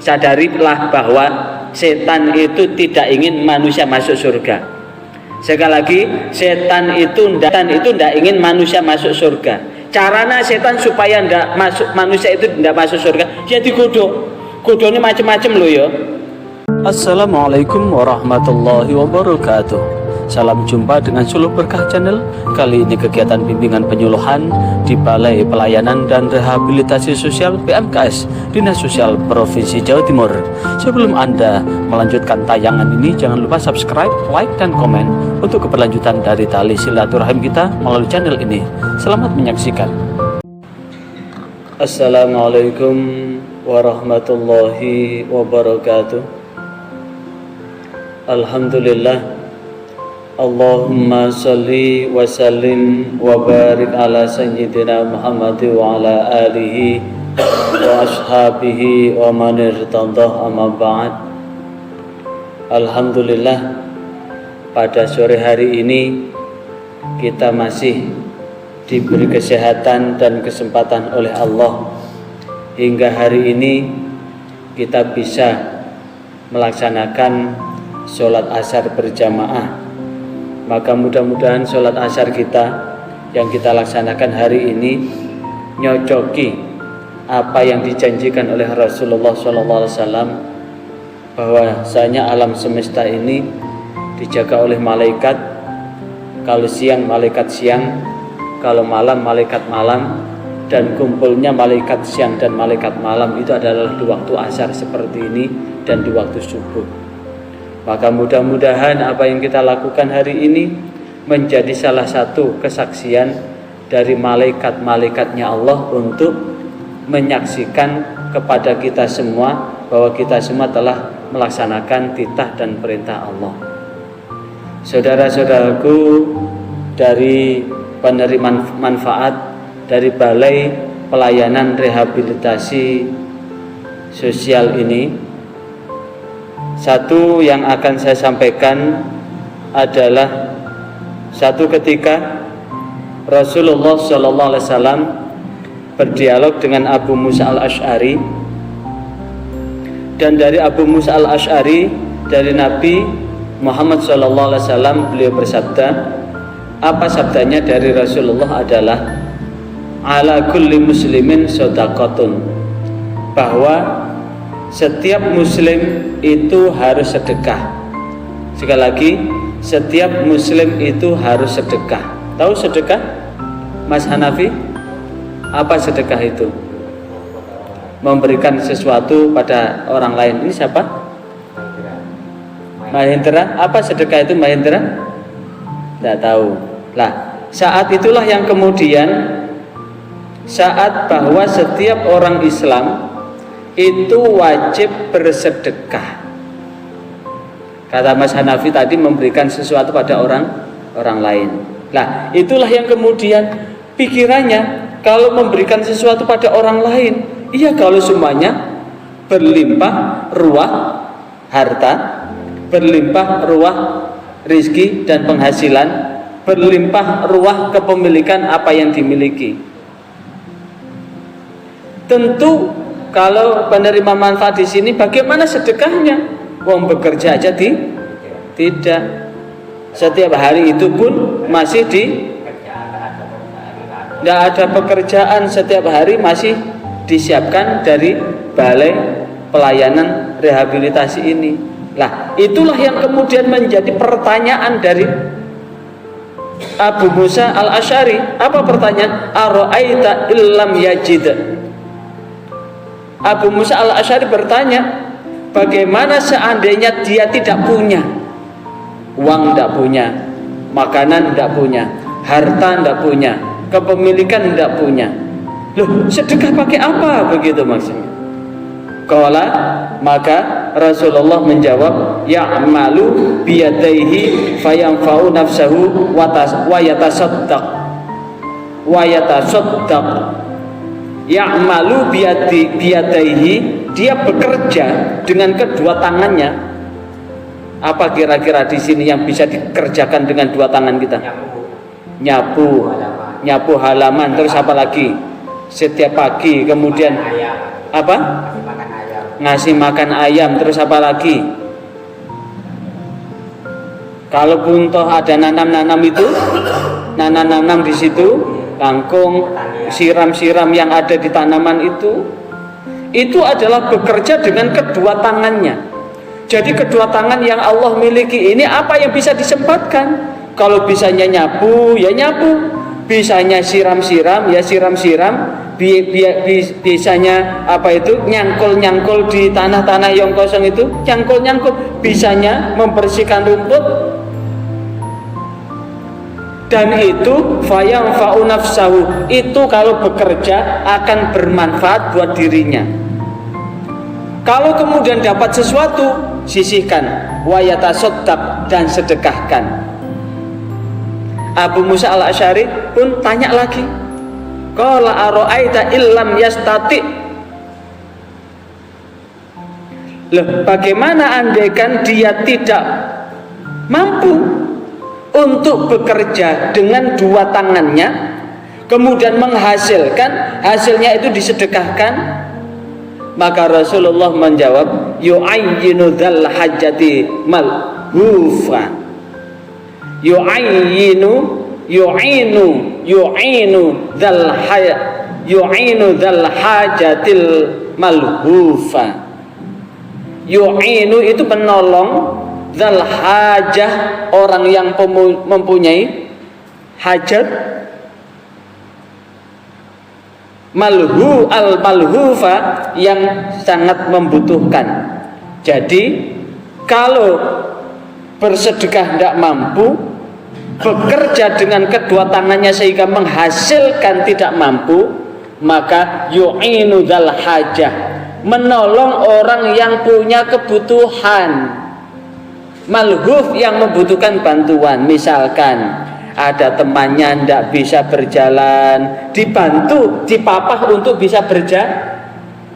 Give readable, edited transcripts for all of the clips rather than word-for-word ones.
sadarilah bahwa setan itu tidak ingin manusia masuk surga. Sekali lagi, setan itu tidak ingin manusia masuk surga. Caranya setan supaya manusia itu tidak masuk surga, ya digodok. Godoknya macam-macam loh ya. Assalamualaikum warahmatullahi wabarakatuh. Salam jumpa dengan Suluk Berkah Channel. Kali ini kegiatan bimbingan penyuluhan di Balai Pelayanan dan Rehabilitasi Sosial PMKS Dinas Sosial Provinsi Jawa Timur. Sebelum Anda melanjutkan tayangan ini, jangan lupa subscribe, like, dan komen untuk keberlanjutan dari tali silaturahim kita melalui channel ini. Selamat menyaksikan. Assalamualaikum warahmatullahi wabarakatuh. Alhamdulillah, Allahumma salli wa sallim wa barik ala sayyidina Muhammad wa ala alihi wa ashabihi wa man irtadah, amma ba'd. Alhamdulillah, pada sore hari ini kita masih diberi kesehatan dan kesempatan oleh Allah hingga hari ini kita bisa melaksanakan sholat asar berjamaah. Maka mudah-mudahan sholat asar kita yang kita laksanakan hari ini nyocoki apa yang dijanjikan oleh Rasulullah SAW, bahwasanya alam semesta ini dijaga oleh malaikat. Kalau siang malaikat siang, kalau malam malaikat malam, dan kumpulnya malaikat siang dan malaikat malam itu adalah di waktu asar seperti ini dan di waktu subuh. Maka mudah-mudahan apa yang kita lakukan hari ini menjadi salah satu kesaksian dari malaikat-malaikatnya Allah untuk menyaksikan kepada kita semua bahwa kita semua telah melaksanakan titah dan perintah Allah. Saudara-saudaraku, dari penerima manfaat dari Balai Pelayanan Rehabilitasi Sosial ini, satu yang akan saya sampaikan adalah satu ketika Rasulullah SAW berdialog dengan Abu Musa al-Asy'ari, dan dari Abu Musa al-Asy'ari, dari Nabi Muhammad SAW, beliau bersabda, apa sabdanya dari Rasulullah adalah ala kulli muslimin shadaqatun, bahwa setiap muslim itu harus sedekah. Sekali lagi, setiap muslim itu harus sedekah. Tahu sedekah, Mas Hanafi? Apa sedekah itu? Memberikan sesuatu pada orang lain. Ini siapa? Mahendra. Apa sedekah itu, Mahendra? Tidak tahu. Lah, saat itulah yang kemudian, saat bahwa setiap orang Islam itu wajib bersedekah. Kata Mas Hanafi tadi, memberikan sesuatu pada orang lain. Nah, itulah yang kemudian pikirannya, kalau memberikan sesuatu pada orang lain, iya kalau semuanya berlimpah ruah harta, berlimpah ruah rizki dan penghasilan, berlimpah ruah kepemilikan apa yang dimiliki. Tentu kalau penerima manfaat di sini, bagaimana sedekahnya? Wong bekerja aja tidak. Setiap hari itu pun masih tidak ada pekerjaan, setiap hari masih disiapkan dari Balai Pelayanan Rehabilitasi ini. Lah, itulah yang kemudian menjadi pertanyaan dari Abu Musa al-Asy'ari. Apa pertanyaan? Ara'aita illam yajid. Abu Musa al-Asy'ari bertanya, bagaimana seandainya dia tidak punya uang, tidak punya makanan, tidak punya harta, tidak punya kepemilikan, tidak punya. Loh, sedekah pakai apa? Begitu maksudnya. Qala, maka Rasulullah menjawab, ya'malu biyadaihi fayanfa'u nafsahu wa yatasaddaq ya'malu biyadaihi, dia bekerja dengan kedua tangannya. Apa kira-kira di sini yang bisa dikerjakan dengan dua tangan kita? Nyapu halaman, terus apa lagi? Setiap pagi, kemudian apa? ngasih makan ayam, terus apa lagi? Kalaupun toh ada nanam-nanam itu, nanam-nanam di situ, kangkung, siram-siram yang ada di tanaman itu adalah bekerja dengan kedua tangannya. Jadi kedua tangan yang Allah miliki ini apa yang bisa disempatkan? Kalau bisanya nyapu, ya nyapu. Bisanya siram-siram, ya siram-siram. Bisanya apa itu? Nyangkul-nyangkul di tanah-tanah yang kosong itu, nyangkul-nyangkul. Bisanya membersihkan rumput. Dan itu fayanfa'u nafsahu, itu kalau bekerja akan bermanfaat buat dirinya. Kalau kemudian dapat sesuatu, sisihkan, wa yatasaddaq, dan sedekahkan. Abu Musa al-Asy'ari pun tanya lagi, qala ara'aita illam yastati, bagaimana andaikan dia tidak mampu untuk bekerja dengan dua tangannya, kemudian menghasilkan, hasilnya itu disedekahkan? Maka Rasulullah menjawab, yu'ayyinu dzal hajati malhufa, yu'inu dzal hajatil malhufa. Yu'inu itu menolong, dzal hajah orang yang mempunyai hajat, malhufa yang sangat membutuhkan. Jadi kalau bersedekah tidak mampu, bekerja dengan kedua tangannya sehingga menghasilkan tidak mampu, maka yu'inu dzal hajah, menolong orang yang punya kebutuhan, malhuf yang membutuhkan bantuan. Misalkan ada temannya tidak bisa berjalan, dibantu, dipapah untuk bisa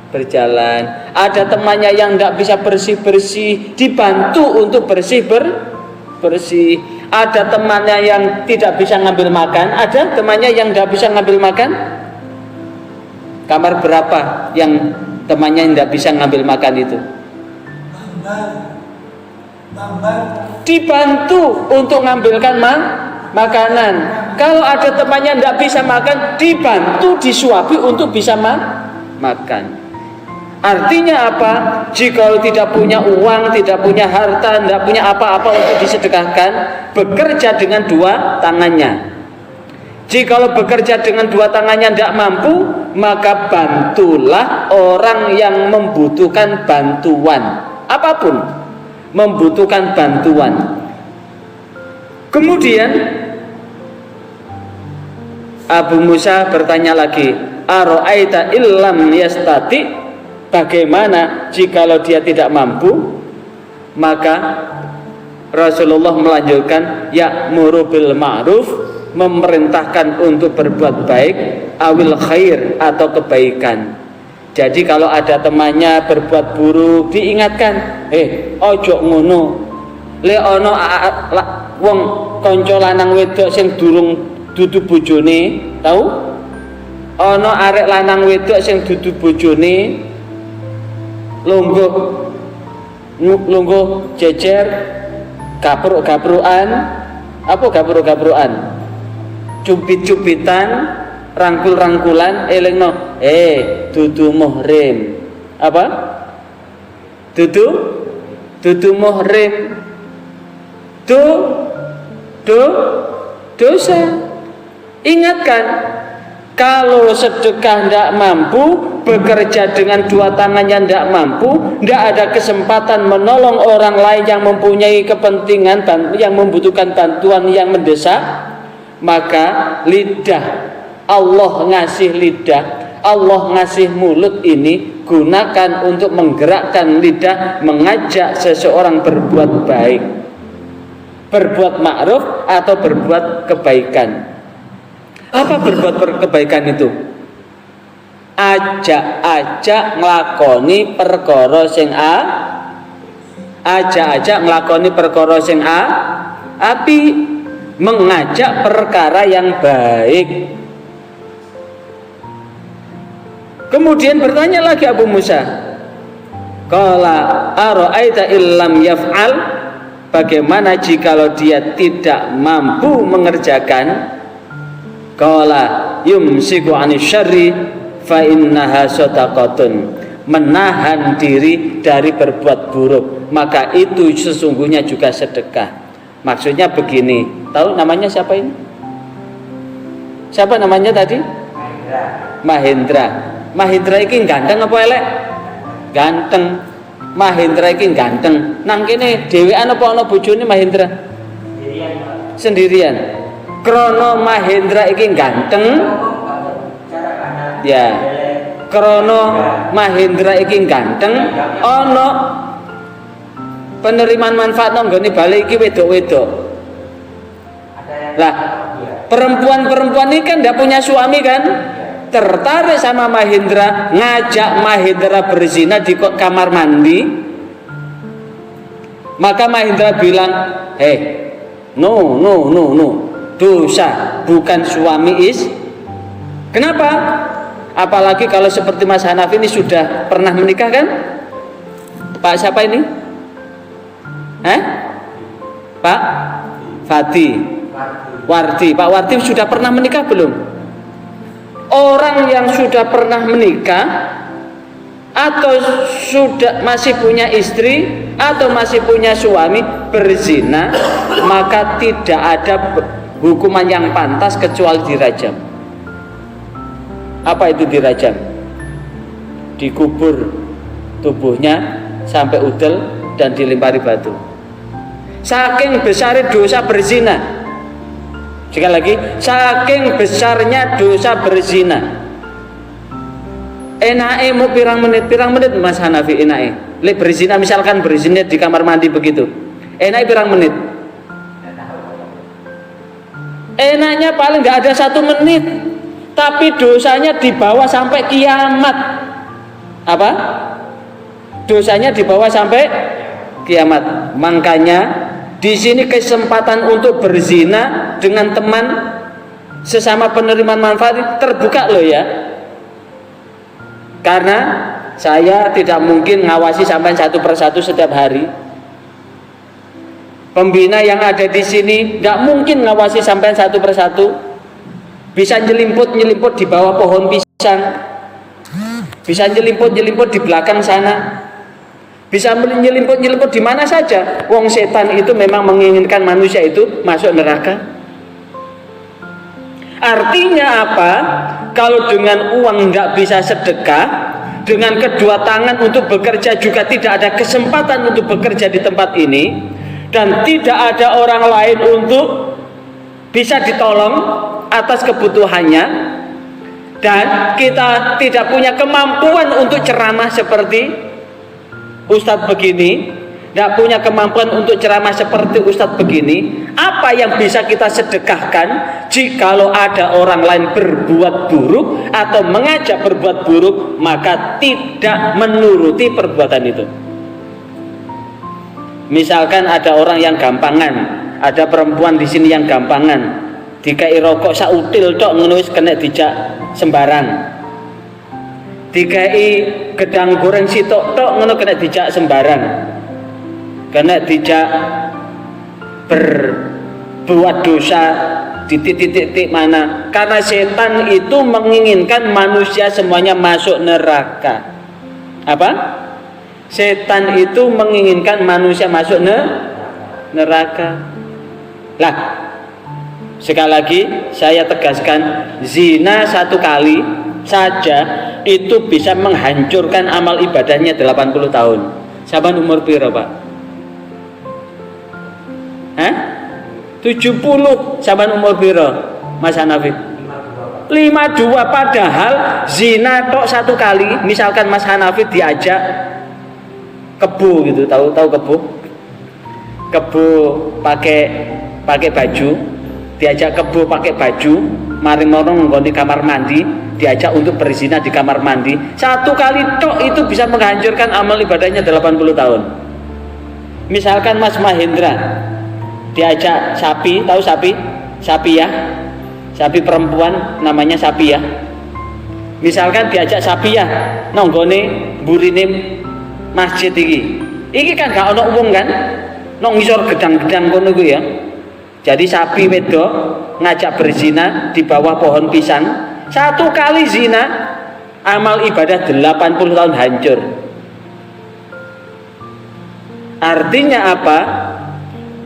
berjalan. Ada temannya yang tidak bisa bersih-bersih, dibantu untuk bersih-bersih. Ada temannya yang tidak bisa ngambil makan, ada temannya yang tidak bisa ngambil makan. Kamar berapa yang temannya yang tidak bisa ngambil makan itu? Dibantu untuk ngambilkan makanan. Kalau ada temannya tidak bisa makan, dibantu disuapi untuk bisa makan. Artinya apa? Jika tidak punya uang, tidak punya harta, tidak punya apa-apa untuk disedekahkan, bekerja dengan dua tangannya. Jika bekerja dengan dua tangannya tidak mampu, maka bantulah orang yang membutuhkan bantuan, apapun membutuhkan bantuan. Kemudian Abu Musa bertanya lagi, ara'aita illam yastati, bagaimana jikalau dia tidak mampu? Maka Rasulullah melanjutkan, ya'muru bil ma'ruf, memerintahkan untuk berbuat baik, awil khair, atau kebaikan. Jadi kalau ada temannya berbuat buruk, diingatkan, ojo ngono, le ono wong kanca lanang wedok sing durung dudu bojone, tahu? Ono arek lanang wedok sing dudu bojone, lungguh jejer, gapruk-gaprukan, apa gapruk-gaprukan? Cubit-cubitan, rangkul-rangkulan, elingno, dudu muhrim. Apa? Dudu muhrim. Dosa. Ingatkan, kalau sedekah tidak mampu, bekerja dengan dua tangannya tidak mampu, tidak ada kesempatan menolong orang lain yang mempunyai kepentingan dan yang membutuhkan bantuan yang mendesak, maka lidah, Allah ngasih lidah, Allah ngasih mulut ini, gunakan untuk menggerakkan lidah, mengajak seseorang berbuat baik, berbuat ma'ruf atau berbuat kebaikan. Apa berbuat kebaikan itu? Ajak-ajak nglakoni perkara sing ajak-ajak nglakoni perkara sing api, mengajak perkara yang baik. Kemudian bertanya lagi Abu Musa, Qala ara'aita illam yaf'al, bagaimana jikalau dia tidak mampu mengerjakan? Qala yumsiku 'anil syarri fa innaha shadaqatun, menahan diri dari berbuat buruk, maka itu sesungguhnya juga sedekah. Maksudnya begini, tahu namanya siapa ini? Siapa namanya tadi? Mahendra. Mahendra ini ganteng apa elek? Ganteng. Mahendra ini ganteng. Nang kene dhewean apa ana bojone Mahendra? Sendirian. Krono Mahendra iki ganteng, ya. Krono Mahendra iki ganteng, ono penerimaan manfaat nggone balik iki wedok-wedok. Lah, perempuan-perempuan ini kan tidak punya suami kan? Tertarik sama Mahendra, ngajak Mahendra berzina di kamar mandi. Maka Mahendra bilang, no, dosa, bukan suami Kenapa? Apalagi kalau seperti Mas Hanafi ini sudah pernah menikah kan? Pak siapa ini? Pak Fati Wardi. Pak Wardi sudah pernah menikah belum? Orang yang sudah pernah menikah atau sudah masih punya istri atau masih punya suami berzina, maka tidak ada hukuman yang pantas kecuali dirajam. Apa itu dirajam? Dikubur tubuhnya sampai udel dan dilempari batu. Saking besar dosa berzina. Sekali lagi, saking besarnya dosa berzina. Enake mau pirang menit Mas Hanafi enake. Lek berzina, misalkan berzina di kamar mandi begitu. Enake pirang menit? Enaknya paling nggak ada 1 menit, tapi dosanya dibawa sampai kiamat. Apa? Dosanya dibawa sampai kiamat. Makanya di sini kesempatan untuk berzina dengan teman sesama penerima manfaat terbuka loh ya. Karena saya tidak mungkin ngawasi sampai satu persatu setiap hari. Pembina yang ada di sini nggak mungkin ngawasi sampai satu persatu. Bisa nyelimput di bawah pohon pisang, bisa nyelimput di belakang sana, bisa nyelimput di mana saja. Wong setan itu memang menginginkan manusia itu masuk neraka. Artinya apa? Kalau dengan uang nggak bisa sedekah, dengan kedua tangan untuk bekerja juga tidak ada kesempatan untuk bekerja di tempat ini, dan tidak ada orang lain untuk bisa ditolong atas kebutuhannya, dan kita tidak punya kemampuan untuk ceramah seperti Ustadz begini, tidak punya kemampuan untuk ceramah seperti Ustadz begini, apa yang bisa kita sedekahkan jikalau ada orang lain berbuat buruk atau mengajak berbuat buruk, maka tidak menuruti perbuatan itu. Misalkan ada orang yang gampangan, ada perempuan di sini yang gampangan, dikai rokok sautil tok ngono wis kena dijak sembarang, dikai gedang goreng sitok tok ngono kena dijak sembarang, kena dijak berbuat dosa di titik-titik mana. Karena setan itu menginginkan manusia semuanya masuk neraka. Apa? Setan itu menginginkan manusia masuk neraka. Lah, sekali lagi saya tegaskan, zina 1 kali saja itu bisa menghancurkan amal ibadahnya 80 tahun. Saban umur piro, Pak? 70. Saban umur piro, Mas Hanafi? 52. Padahal zina tok 1 kali. Misalkan Mas Hanafi diajak kebo gitu, tahu kebo pakai baju, diajak kebo pakai baju, maring morong nggone kamar mandi, diajak untuk berzina di kamar mandi, 1 kali tok itu bisa menghancurkan amal ibadahnya 80 tahun. Misalkan Mas Mahendra diajak sapi, tahu sapi ya, sapi perempuan namanya sapi ya. Misalkan diajak sapi ya, nonggone burine masjid iki kan gak ono wong kan, nang ngisor gedang-gedang kono ku ya. Jadi sapi wedok ngajak berzina di bawah pohon pisang, satu kali zina amal ibadah 80 tahun hancur. Artinya apa?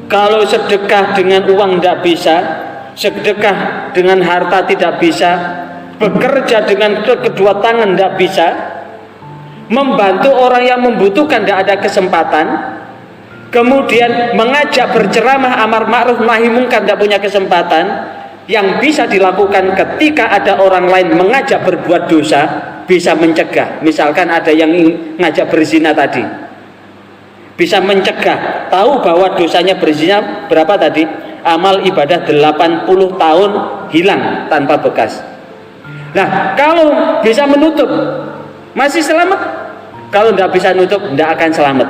Kalau sedekah dengan uang tidak bisa, sedekah dengan harta tidak bisa, bekerja dengan kedua tangan tidak bisa, membantu orang yang membutuhkan tidak ada kesempatan, kemudian mengajak berceramah amar ma'ruf nahi munkar tidak punya kesempatan. Yang bisa dilakukan ketika ada orang lain mengajak berbuat dosa, bisa mencegah. Misalkan ada yang ngajak berzina tadi, bisa mencegah, tahu bahwa dosanya berzina berapa tadi? Amal ibadah 80 tahun hilang tanpa bekas. Nah, kalau bisa menutup masih selamat, kalau tidak bisa nutup tidak akan selamat.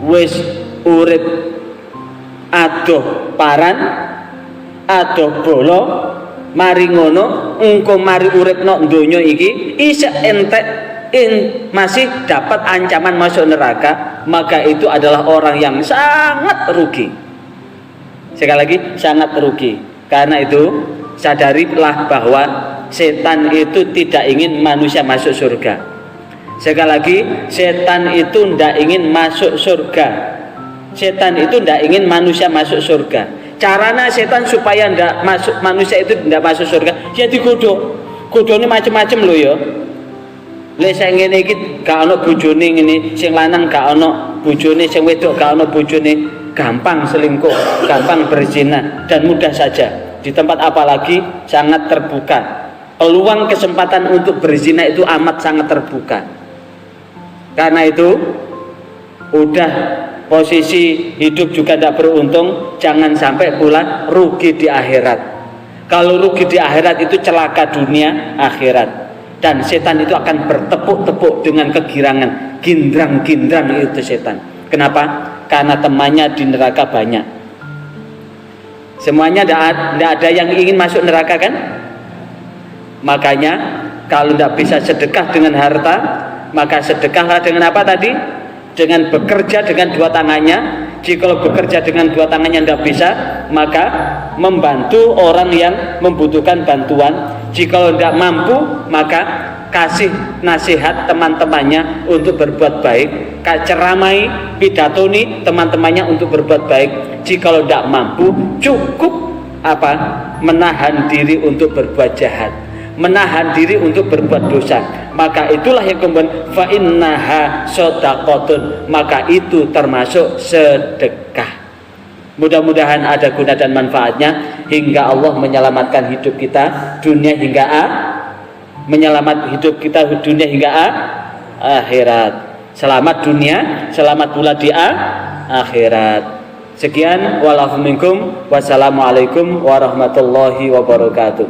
Wis urip adoh paran, adoh bolo, mari ngono engko mari uripno donya iki isih entek masih dapat ancaman masuk neraka, maka itu adalah orang yang sangat rugi. Sekali lagi, sangat rugi. Karena itu sadarilah bahwa setan itu tidak ingin manusia masuk surga. Sekali lagi, setan itu tidak ingin masuk surga. Setan itu tidak ingin manusia masuk surga. Caranya setan supaya tidak masuk, manusia itu tidak masuk surga, dia digodok. Godone macam-macam loh ya. Lek sing ngene iki gak ono bojone ngene, sing lanang gak ono bojone, sing wedok gak ono bojone, gampang selingkuh, gampang berzina dan mudah saja. Di tempat apalagi sangat terbuka. Peluang kesempatan untuk berzina itu amat sangat terbuka. Karena itu udah posisi hidup juga tidak beruntung, jangan sampai pula rugi di akhirat. Kalau rugi di akhirat itu celaka dunia akhirat. Dan setan itu akan bertepuk-tepuk dengan kegirangan, gindrang-gindrang itu setan. Kenapa? Karena temannya di neraka banyak. Semuanya tidak ada yang ingin masuk neraka kan? Makanya kalau tidak bisa sedekah dengan harta, maka sedekahlah dengan apa tadi? Dengan bekerja dengan dua tangannya. Jika bekerja dengan dua tangannya tidak bisa, maka membantu orang yang membutuhkan bantuan. Jika tidak mampu, maka kasih nasihat teman-temannya untuk berbuat baik, ceramai, pidatoni teman-temannya untuk berbuat baik. Jika tidak mampu, cukup apa? Menahan diri untuk berbuat jahat, menahan diri untuk berbuat dosa. Maka itulah yang kemudian fa innaha shadaqatun, maka itu termasuk sedekah. Mudah-mudahan ada guna dan manfaatnya hingga Allah menyelamatkan hidup kita dunia hingga menyelamat hidup kita dunia hingga akhirat. Selamat dunia, selamat pula di akhirat. Sekian, walafu minkum, wassalamualaikum warahmatullahi wabarakatuh.